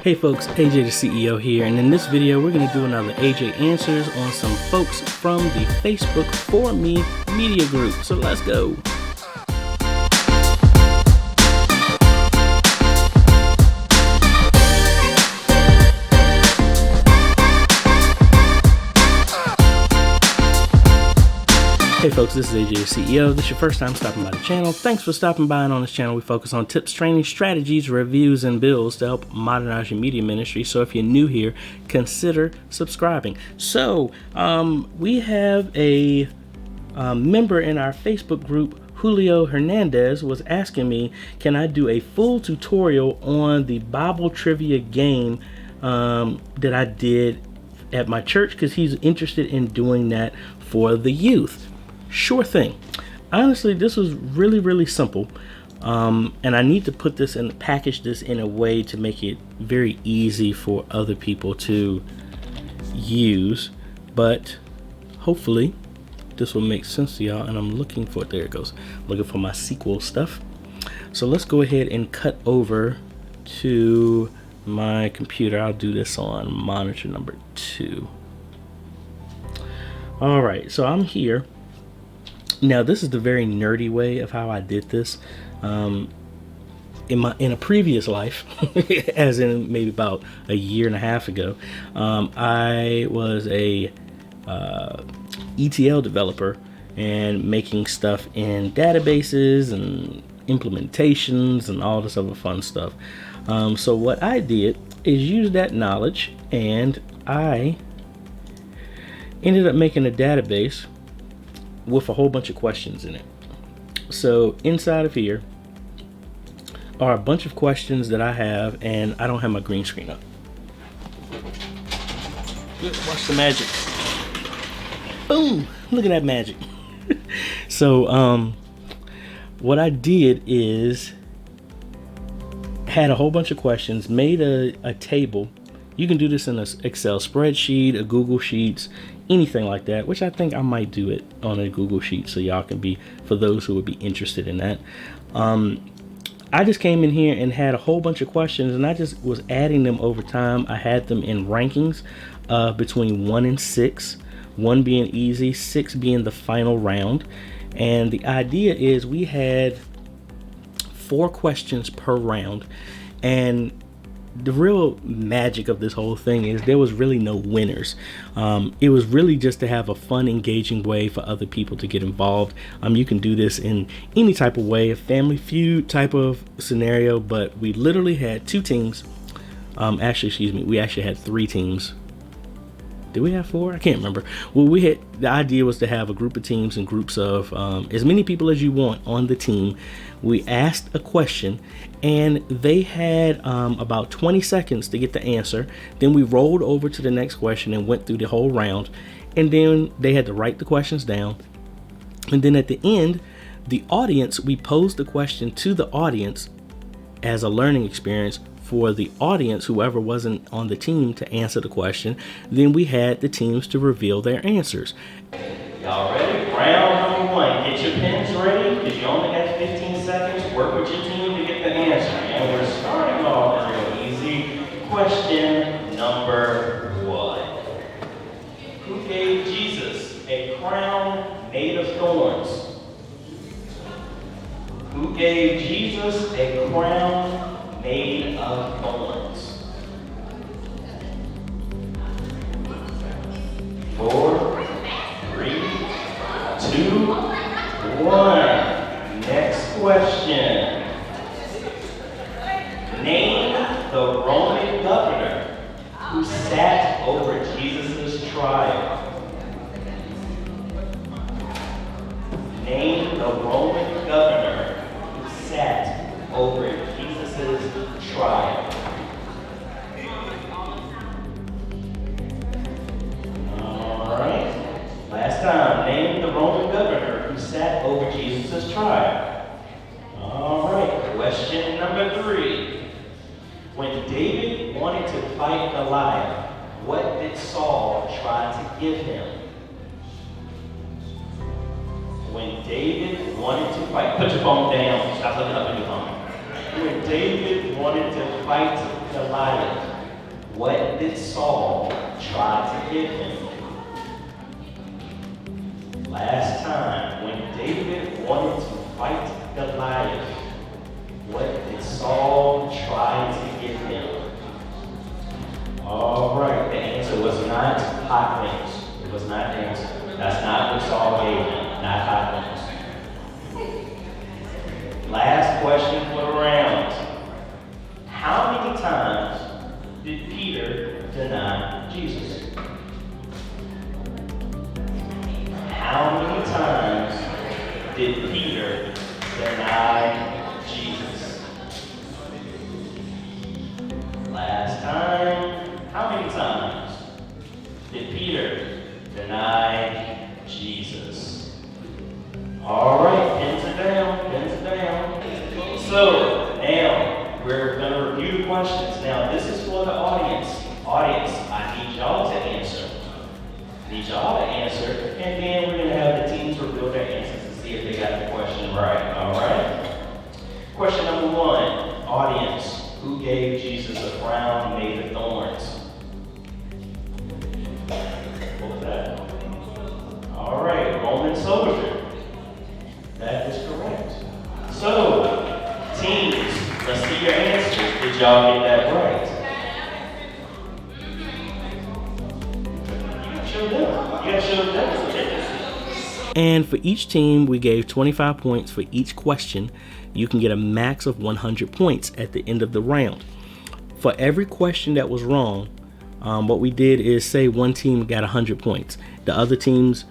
Hey folks, AJ the CEO here, and in this video we're going to do another AJ Answers on some folks from the Facebook For Me media group. So let's go. Hey folks, this is AJay the CEO. This is your first time stopping by the channel. Thanks for stopping by, and on this channel we focus on tips, training, strategies, reviews, and builds to help modernize your media ministry. So if you're new here, consider subscribing. So we have a member in our Facebook group, Julio Hernandez, was asking me, can I do a full tutorial on the Bible trivia game that I did at my church, because he's interested in doing that for the youth. Sure thing. Honestly, this was really simple, and I need to put this and package this in a way to make it very easy for other people to use, but hopefully this will make sense to y'all. And I'm looking for it. There it goes. Looking for my sequel stuff. So let's go ahead and cut over to my computer. I'll do this on monitor number 2. All right, so I'm here. Now, this is the very nerdy way of how I did this. In a previous life, as in maybe about a year and a half ago, I was a ETL developer and making stuff in databases and implementations and all this other fun stuff. So what I did is use that knowledge, and I ended up making a database with a whole bunch of questions in it. So inside of here are a bunch of questions that I have, and I don't have my green screen up. Watch the magic. Boom! Look at that magic. So what I did is had a whole bunch of questions, made a table. You can do this in an Excel spreadsheet, a Google Sheets, anything like that, which I think I might do it on a Google Sheet, so y'all can be, for those who would be interested in that. I just came in here and had a whole bunch of questions, and I just was adding them over time. I had them in rankings between 1 and 6, 1 being easy, 6 being the final round. And the idea is we had 4 questions per round, and the real magic of this whole thing is there was really no winners. It was really just to have a fun, engaging way for other people to get involved. You can do this in any type of way, a Family Feud type of scenario, but we literally had 2 teams. We actually had 3 teams. Did we have 4? I can't remember. Well, the idea was to have a group of teams and groups of as many people as you want on the team. We asked a question, and they had about 20 seconds to get the answer. Then we rolled over to the next question and went through the whole round. And then they had to write the questions down. And then at the end, the audience, we posed the question to the audience as a learning experience for the audience, whoever wasn't on the team, to answer the question. Then we had the teams to reveal their answers. Y'all ready? Round number 1. Get your pens ready, because you only have 15 seconds. Work with your team to get the answer. And we're starting off real easy. Question number 1. Who gave Jesus a crown made of thorns? Who gave Jesus a crown made of thorns? 4, 3, 2, 1. Next question. Name the Roman governor who sat over Jesus' trial. Name the Roman governor who sat over Jesus' trial. All right. Last time. Name the Roman governor who sat over Jesus' trial. All right. Question number 3. When David wanted to fight Goliath, what did Saul try to give him? When David wanted to fight, put your phone down. Stop looking up at your phone. When David wanted to fight Goliath? What did Saul try to give him? Last time, when David wanted to fight Goliath, what did Saul try to give him? All right, the answer was not hot wings. It was not the answer. That's not what Saul gave him, not hot wings. Last question for the round. How many times did Peter deny Jesus? How many times did Peter deny Jesus? Last time, how many times did Peter deny Jesus? All right, pins are down, pins are down. So now we're going to review the questions. Now this is for the audience. Audience, I need y'all to answer. Need y'all to answer, and then we're going to have the teams reveal their answers to see if they got the question right. All right? Question number one, audience. Who gave Jesus a crown made of thorns? What was that? All right, Roman soldier. That is correct. So, teams, let's see your answers. Did y'all get that right? And for each team, we gave 25 points for each question. You can get a max of 100 points at the end of the round. For every question that was wrong, what we did is say one team got 100 points. The other teams,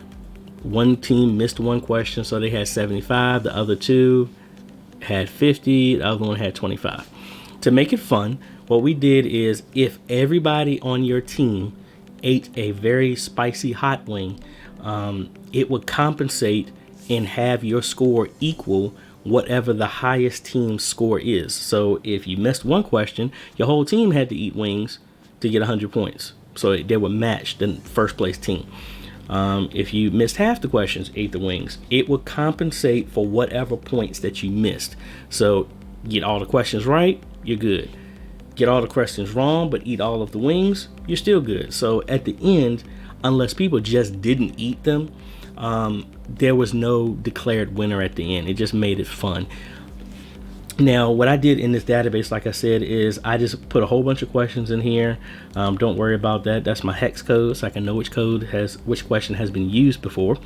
one team missed one question, so they had 75. The other two had 50. The other one had 25. To make it fun, what we did is if everybody on your team ate a very spicy hot wing, it would compensate and have your score equal whatever the highest team's score is. So if you missed one question, your whole team had to eat wings to get 100 points. So they would match the first place team. If you missed half the questions, ate the wings, it would compensate for whatever points that you missed. So get all the questions right, you're good. Get all the questions wrong, but eat all of the wings, you're still good. So at the end, unless people just didn't eat them, there was no declared winner at the end. It just made it fun. Now, what I did in this database, like I said, is I just put a whole bunch of questions in here. Don't worry about that. That's my hex code, so I can know which question has been used before.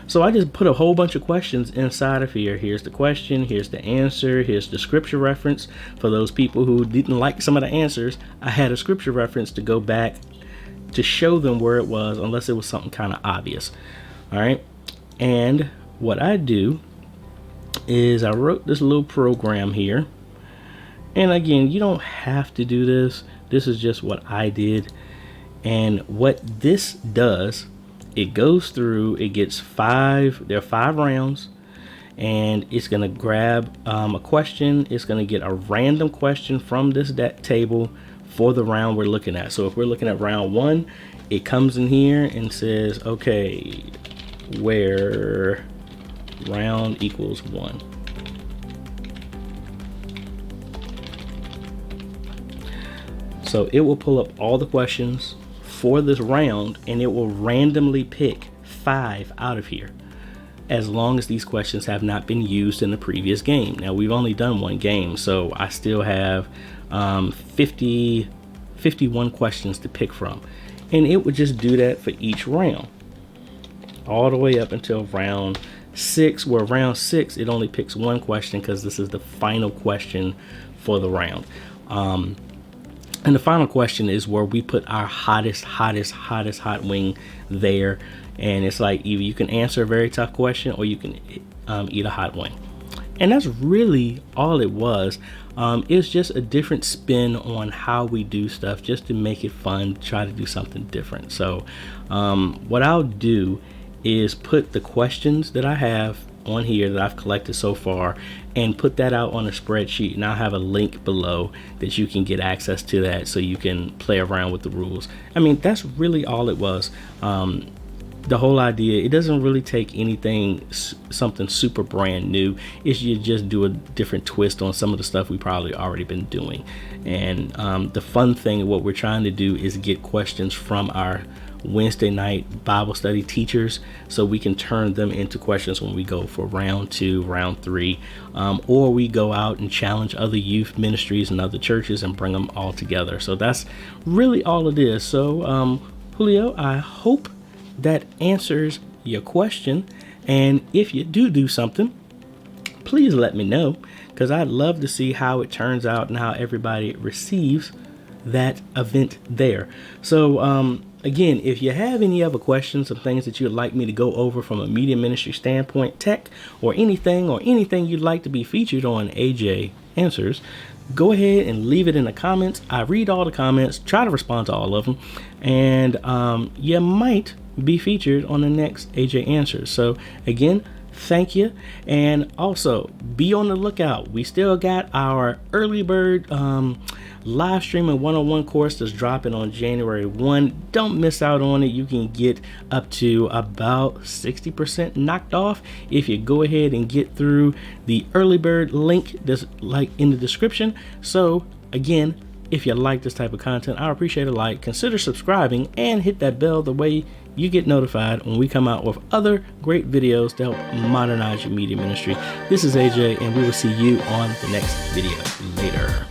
So I just put a whole bunch of questions inside of here. Here's the question, here's the answer, here's the scripture reference. For those people who didn't like some of the answers, I had a scripture reference to go back to show them where it was, unless it was something kind of obvious. All right. And what I do is I wrote this little program here. And again, you don't have to do this. This is just what I did. And what this does, it goes through, it gets there are 5 rounds, and it's going to grab a question. It's going to get a random question from this table for the round we're looking at. So if we're looking at round 1, it comes in here and says, okay, where round equals 1. So it will pull up all the questions for this round, and it will randomly pick 5 out of here, as long as these questions have not been used in the previous game. Now, we've only done one game, so I still have 51 questions to pick from, and it would just do that for each round all the way up until round 6, where round 6 it only picks one question because this is the final question for the round. And the final question is where we put our hottest hot wing there, and it's like either you can answer a very tough question or you can eat a hot wing. And that's really all it was. It's just a different spin on how we do stuff, just to make it fun, try to do something different. So what I'll do is put the questions that I have on here that I've collected so far and put that out on a spreadsheet, and I'll have a link below that you can get access to that so you can play around with the rules. I mean, that's really all it was. the whole idea, it doesn't really take anything, something super brand new. It's you just do a different twist on some of the stuff we probably already been doing. And the fun thing, what we're trying to do is get questions from our Wednesday night Bible study teachers, so we can turn them into questions when we go for round 2, round 3, or we go out and challenge other youth ministries and other churches and bring them all together. So that's really all it is. So Julio, I hope that answers your question, and if you do something, please let me know, because I'd love to see how it turns out and how everybody receives that event there. So again, if you have any other questions or things that you'd like me to go over from a media ministry standpoint, tech, or anything you'd like to be featured on AJ Answers, go ahead and leave it in the comments. I read all the comments, try to respond to all of them, and you might be featured on the next AJ Answers. So again, thank you. And also be on the lookout. We still got our early bird live streaming 101 course that's dropping on January 1. Don't miss out on it. You can get up to about 60% knocked off if you go ahead and get through the early bird link that's like in the description. So again, if you like this type of content, I appreciate a like, consider subscribing, and hit that bell the way you get notified when we come out with other great videos to help modernize your media ministry. This is AJ, and we will see you on the next video. Later.